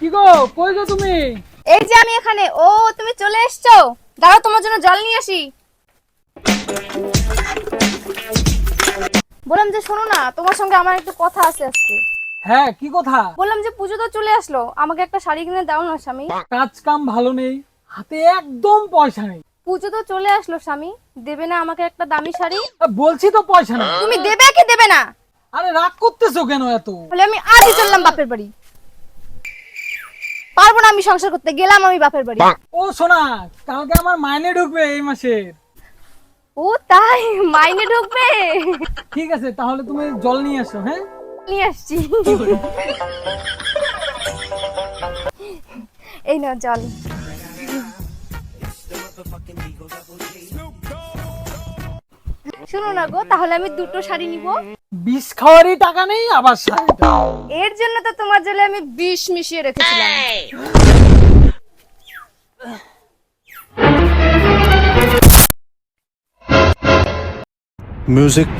কি গো, কই গো তুমি? এই যে আমি এখানে। ও তুমি চলে এসছো, দাঁড়াও তোমার জন্য জল নিয়ে আসি। বললাম যে শোনো না, তোমার সঙ্গে আমার একটু কথা আছে আজকে। হ্যাঁ, কি কথা? বললাম যে পুজো তো চলে আসলো, আমাকে একটা শাড়ি কিনে দাও না স্বামী। কাজ কাম ভালো নেই, হাতে একদম পয়সা নেই। পুজো তো চলে আসলো স্বামী, দেবে না আমাকে একটা দামি শাড়ি? বলছি তো পয়সা নেই। তুমি দেবে কি দেবে না? আরে রাগ করতেছো কেন এত? বলে আমি আজই চললাম বাপের বাড়ি, পারবো না আমি সংসার করতে, গেলাম আমি বাপের বাড়ি। ও সোনা, কালকে আমার মাইনে ঢুকবে এই মাসের। ও তাই, মাইনে ঢুকবে? ঠিক আছে, তাহলে তুমি জল নিয়ে আসো। হ্যাঁ, নিয়ে আসছি। এই নাও জল। শোনো না গো, তাহলে আমি দুটো শাড়ি নিব। বিষ খাওয়ারই টাকা নেই, আবার শাড়িটা। এর জন্য তো তোমার জলে আমি বিষ মিশিয়ে রেখেছিলাম। Music